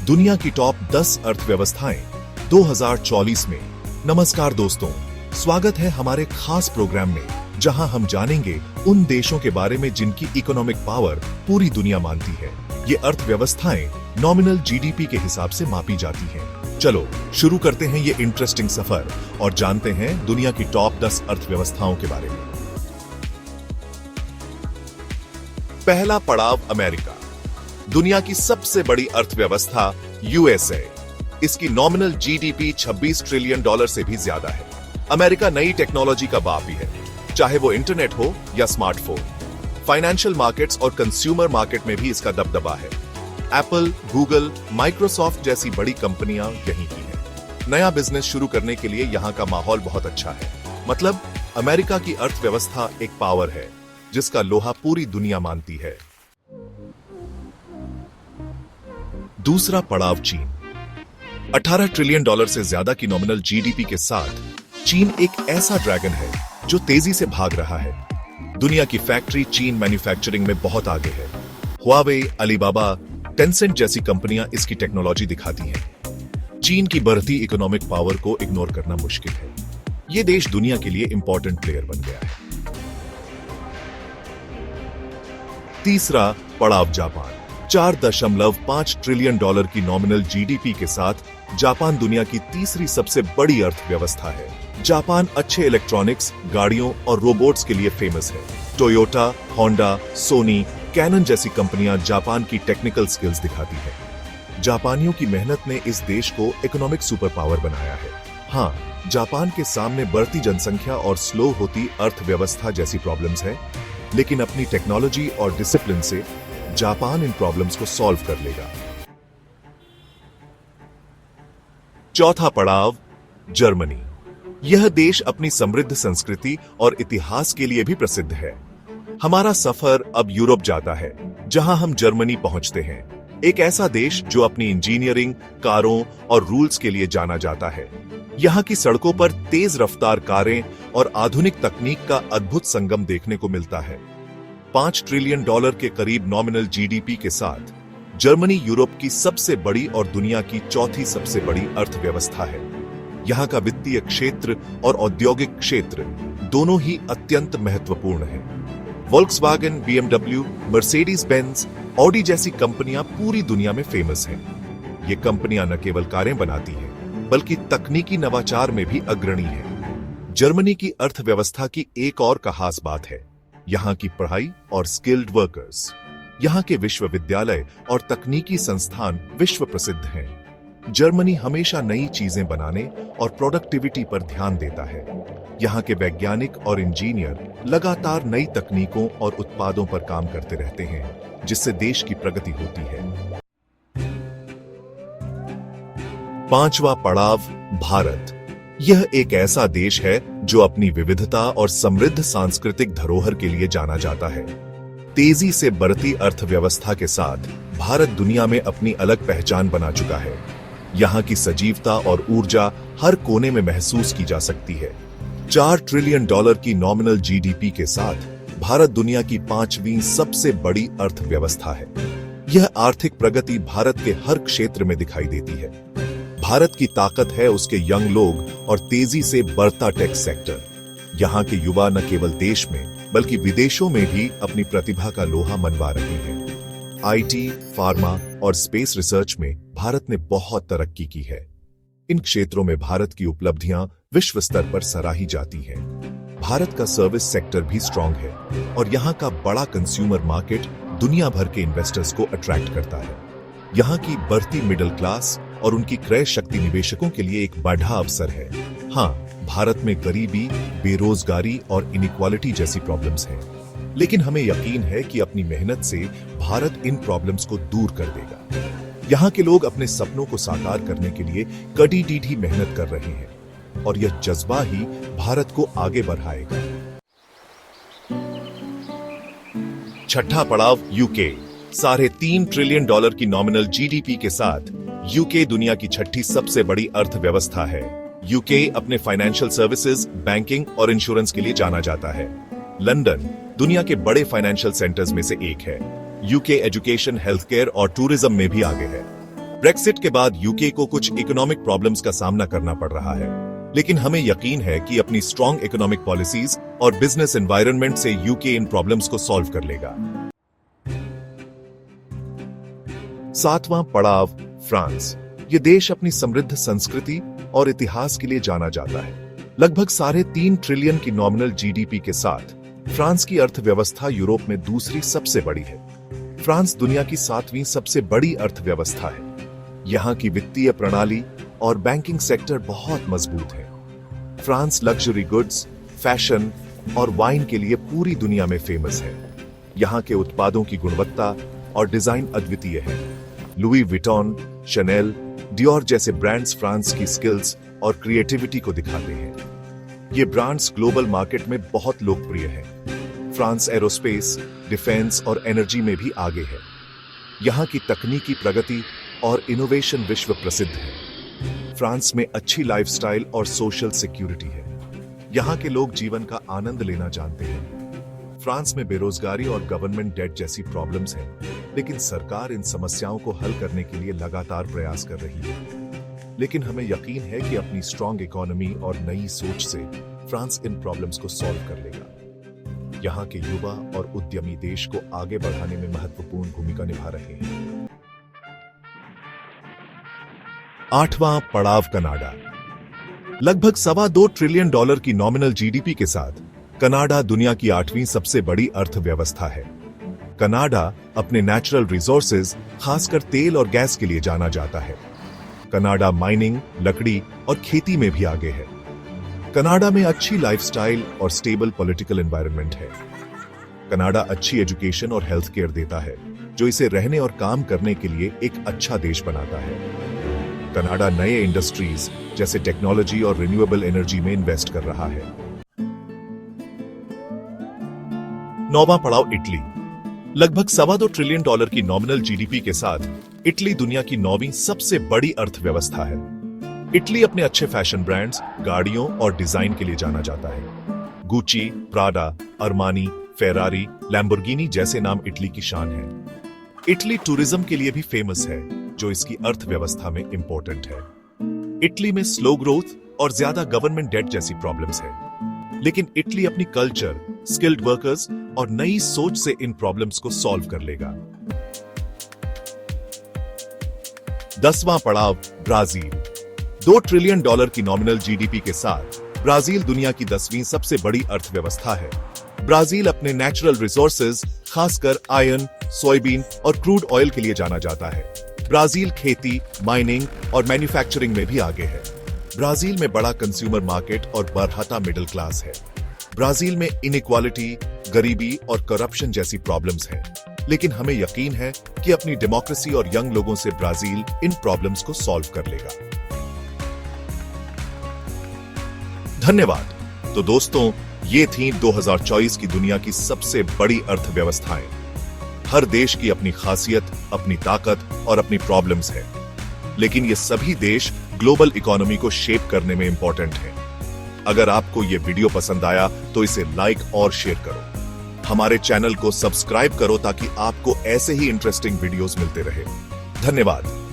दुनिया की टॉप 10 अर्थव्यवस्थाएं 2024 में। नमस्कार दोस्तों, स्वागत है हमारे खास प्रोग्राम में जहां हम जानेंगे उन देशों के बारे में जिनकी इकोनॉमिक पावर पूरी दुनिया मानती है। ये अर्थव्यवस्थाएं नॉमिनल जीडीपी के हिसाब से मापी जाती हैं। चलो शुरू करते हैं ये इंटरेस्टिंग सफर और जानते हैं दुनिया की टॉप 10 अर्थव्यवस्थाओं के बारे में। पहला पड़ाव अमेरिका, दुनिया की सबसे बड़ी अर्थव्यवस्था यूएसए। इसकी नॉमिनल जीडीपी 26 ट्रिलियन डॉलर से भी ज्यादा है। अमेरिका नई टेक्नोलॉजी का बाप भी है, चाहे वो इंटरनेट हो या स्मार्टफोन। फाइनेंशियल मार्केट्स और कंज्यूमर मार्केट में भी इसका दबदबा है। एप्पल, गूगल, माइक्रोसॉफ्ट जैसी बड़ी कंपनियां यहीं की हैं। नया बिजनेस शुरू करने के लिए यहां का माहौल बहुत अच्छा है। मतलब अमेरिका की अर्थव्यवस्था एक पावर है जिसका लोहा पूरी दुनिया मानती है। दूसरा पड़ाव चीन। 18 ट्रिलियन डॉलर से ज्यादा की नॉमिनल जीडीपी के साथ चीन एक ऐसा ड्रैगन है जो तेजी से भाग रहा है। दुनिया की फैक्ट्री चीन मैन्युफैक्चरिंग में बहुत आगे है। हुआवे, अलीबाबा, टेंसेंट जैसी कंपनियां इसकी टेक्नोलॉजी दिखाती हैं। चीन की बढ़ती इकोनॉमिक पावर को इग्नोर करना मुश्किल है। यह देश दुनिया के लिए इंपॉर्टेंट प्लेयर बन गया है। तीसरा पड़ाव जापान। 4.5 ट्रिलियन डॉलर की नॉमिनल जीडीपी के साथ जापान दुनिया की तीसरी सबसे बड़ी अर्थव्यवस्था है। जापान अच्छे इलेक्ट्रॉनिक्स, गाड़ियों और रोबोट्स के लिए फेमस है। टोयोटा, होंडा, सोनी, कैनन जैसी कंपनियां जापान की टेक्निकल स्किल्स दिखाती हैं। जापानियों की मेहनत ने इस देश को इकोनॉमिक सुपर पावर बनाया है। हाँ, जापान के सामने बढ़ती जनसंख्या और स्लो होती अर्थव्यवस्था जैसी प्रॉब्लम्स है, लेकिन अपनी टेक्नोलॉजी और डिसिप्लिन से जापान इन प्रॉब्लम्स को सॉल्व कर लेगा। चौथा पड़ाव जर्मनी। यह देश अपनी समृद्ध संस्कृति और इतिहास के लिए भी प्रसिद्ध है। हमारा सफर अब यूरोप जाता है, जहां हम जर्मनी पहुंचते हैं। एक ऐसा देश जो अपनी इंजीनियरिंग, कारों और रूल्स के लिए जाना जाता है। यहां की सड़कों पर तेज रफ्तार कारें और आधुनिक तकनीक का अद्भुत संगम देखने को मिलता है। 5 ट्रिलियन डॉलर के करीब नॉमिनल जीडीपी के साथ जर्मनी यूरोप की सबसे बड़ी और दुनिया की चौथी सबसे बड़ी अर्थव्यवस्था है। यहाँ का वित्तीय क्षेत्र और औद्योगिक क्षेत्र दोनों ही अत्यंत महत्वपूर्ण हैं। Volkswagen, BMW, Mercedes Benz, Audi जैसी कंपनियां पूरी दुनिया में फेमस हैं। ये कंपनियां न केवल कारें बनाती हैं, बल्कि तकनीकी नवाचार में भी अग्रणी हैं। जर्मनी की अर्थव्यवस्था की एक और खास बात है यहाँ की पढ़ाई और स्किल्ड वर्कर्स। यहाँ के विश्वविद्यालय और तकनीकी संस्थान विश्व प्रसिद्ध हैं। जर्मनी हमेशा नई चीजें बनाने और प्रोडक्टिविटी पर ध्यान देता है। यहाँ के वैज्ञानिक और इंजीनियर लगातार नई तकनीकों और उत्पादों पर काम करते रहते हैं, जिससे देश की प्रगति होती है। पांचवा पड़ाव भारत। यह एक ऐसा देश है जो अपनी विविधता और समृद्ध सांस्कृतिक धरोहर के लिए जाना जाता है। तेजी से बढ़ती अर्थव्यवस्था के साथ भारत दुनिया में अपनी अलग पहचान बना चुका है। यहाँ की सजीवता और ऊर्जा हर कोने में महसूस की जा सकती है। 4 ट्रिलियन डॉलर की नॉमिनल जीडीपी के साथ भारत दुनिया की 5वीं सबसे बड़ी अर्थव्यवस्था है। यह आर्थिक प्रगति भारत के हर क्षेत्र में दिखाई देती है। भारत की ताकत है उसके यंग लोग और तेजी से बढ़ता टेक सेक्टर। यहाँ के युवा न केवल देश में बल्कि विदेशों में भी अपनी प्रतिभा का लोहा मनवा रहे हैं। आईटी, फार्मा और स्पेस रिसर्च में भारत ने बहुत तरक्की की है। इन क्षेत्रों में भारत की उपलब्धियां विश्व स्तर पर सराही जाती हैं। भारत का सर्विस सेक्टर भी स्ट्रांग है और यहाँ का बड़ा कंज्यूमर मार्केट दुनिया भर के इन्वेस्टर्स को अट्रैक्ट करता है। यहाँ की बढ़ती मिडिल क्लास और उनकी क्रय शक्ति निवेशकों के लिए एक बड़ा अवसर है। हाँ, भारत में गरीबी, बेरोजगारी और इनइक्वालिटी जैसी प्रॉब्लम्स हैं, लेकिन हमें यकीन है कि अपनी मेहनत से भारत इन प्रॉब्लम्स को दूर कर देगा। यहाँ के लोग अपने सपनों को साकार करने के लिए कड़ी मेहनत कर रहे हैं और यह जज्बा ही भारत को आगे बढ़ाएगा। छठा पड़ाव यूके। 3.5 ट्रिलियन डॉलर की नॉमिनल जीडीपी के साथ यूके दुनिया की छठी सबसे बड़ी अर्थव्यवस्था है। यूके अपने फाइनेंशियल सर्विसेज, बैंकिंग और इंश्योरेंस के लिए जाना जाता है। लंदन दुनिया के बड़े फाइनेंशियल सेंटर्स में से एक है। यूके एजुकेशन, हेल्थ केयर और टूरिज्म में भी आगे है। ब्रेक्सिट के बाद यूके को कुछ इकोनॉमिक प्रॉब्लम्स का सामना करना पड़ रहा है, लेकिन हमें यकीन है कि अपनी स्ट्रॉन्ग इकोनॉमिक पॉलिसीज और बिजनेस एनवायरनमेंट से यूके इन प्रॉब्लम्स को सॉल्व कर लेगा। 7वां पड़ाव, फ्रांस। ये देश अपनी समृद्ध संस्कृति और इतिहास के लिए जाना जाता है। लगभग 3.5 ट्रिलियन की नॉमिनल जीडीपी के साथ फ्रांस की अर्थव्यवस्था यूरोप में दूसरी सबसे बड़ी है। फ्रांस दुनिया की 7वीं सबसे बड़ी अर्थव्यवस्था है। यहाँ की वित्तीय प्रणाली और बैंकिंग सेक्टर बहुत मजबूत है। फ्रांस लग्जरी गुड्स, फैशन और वाइन के लिए पूरी दुनिया में फेमस है। यहाँ के उत्पादों की गुणवत्ता और डिजाइन अद्वितीय है। लुई विटॉन, शनेल, डियोर जैसे ब्रांड्स फ्रांस की स्किल्स और क्रिएटिविटी को दिखाते हैं। ये ब्रांड्स ग्लोबल मार्केट में बहुत लोकप्रिय हैं। फ्रांस एरोस्पेस, डिफेंस और एनर्जी में भी आगे है। यहाँ की तकनीकी प्रगति और इनोवेशन विश्व प्रसिद्ध है। फ्रांस में अच्छी लाइफस्टाइल और सोशल सिक्योरिटी है। यहाँ के लोग जीवन का आनंद लेना जानते हैं। फ्रांस में बेरोजगारी और गवर्नमेंट डेट जैसी प्रॉब्लम्स हैं, लेकिन सरकार इन समस्याओं को हल करने के लिए लगातार प्रयास कर रही है। लेकिन हमें यकीन है कि अपनी स्ट्रॉन्ग इकोनॉमी और नई सोच से फ्रांस इन प्रॉब्लम्स को सॉल्व कर लेगा। यहाँ के युवा और उद्यमी देश को आगे बढ़ाने में महत्वपूर्ण भूमिका निभा रहे हैं। 8वां पड़ाव, कनाडा। लगभग $2.25 ट्रिलियन की नॉमिनल जीडीपी के साथ कनाडा दुनिया की 8वीं सबसे बड़ी अर्थव्यवस्था है। कनाडा अपने नेचुरल रिसोर्सेज, खासकर तेल और गैस के लिए जाना जाता है। कनाडा माइनिंग, लकड़ी और खेती में भी आगे है। कनाडा में अच्छी लाइफस्टाइल और स्टेबल पॉलिटिकल एनवायरनमेंट है। कनाडा अच्छी एजुकेशन और हेल्थ केयर देता है, जो इसे रहने और काम करने के लिए एक अच्छा देश बनाता है। कनाडा नए इंडस्ट्रीज जैसे टेक्नोलॉजी और रिन्यूएबल एनर्जी में इन्वेस्ट कर रहा है। 9वां पड़ाव, इटली। लगभग $2.25 ट्रिलियन की नॉमिनल जीडीपी के साथ इटली दुनिया की 9वीं सबसे बड़ी अर्थव्यवस्था है। इटली अपने अच्छे फैशन ब्रांड्स, गाड़ियों और डिजाइन के लिए जाना जाता है। Gucci, Prada, Armani, Ferrari, Lamborghini जैसे नाम इटली की शान है। इटली टूरिज्म के लिए भी फेमस है, जो इसकी अर्थव्यवस्था में इंपॉर्टेंट है। इटली में स्लो ग्रोथ और ज्यादा गवर्नमेंट डेट जैसी प्रॉब्लम्स है, लेकिन इटली अपनी कल्चर, स्किल्ड वर्कर्स और नई सोच से इन प्रॉब्लम्स को सॉल्व कर लेगा। 10वां पड़ाव, ब्राजील। $2 ट्रिलियन की नॉमिनल जीडीपी के साथ ब्राजील दुनिया की 10वीं सबसे बड़ी अर्थव्यवस्था है। ब्राजील अपने नेचुरल रिसोर्सेज, खासकर आयरन, सोयाबीन और क्रूड ऑयल के लिए जाना जाता है। ब्राजील खेती, माइनिंग और मैन्युफैक्चरिंग में भी आगे है। ब्राजील में बड़ा कंज्यूमर मार्केट और बढ़ता मिडिल क्लास है। ब्राजील में इनइक्वालिटी, गरीबी और करप्शन जैसी प्रॉब्लम्स हैं, लेकिन हमें यकीन है कि अपनी डेमोक्रेसी और यंग लोगों से ब्राजील इन प्रॉब्लम्स को सॉल्व कर लेगा। धन्यवाद। तो दोस्तों, ये थी 2024 की दुनिया की सबसे बड़ी अर्थव्यवस्थाएं। हर देश की अपनी खासियत, अपनी ताकत और अपनी प्रॉब्लम्स है, लेकिन ये सभी देश ग्लोबल इकोनॉमी को शेप करने में इंपॉर्टेंट हैं। अगर आपको ये वीडियो पसंद आया तो इसे लाइक और शेयर करो। हमारे चैनल को सब्सक्राइब करो ताकि आपको ऐसे ही इंटरेस्टिंग वीडियोस मिलते रहे। धन्यवाद।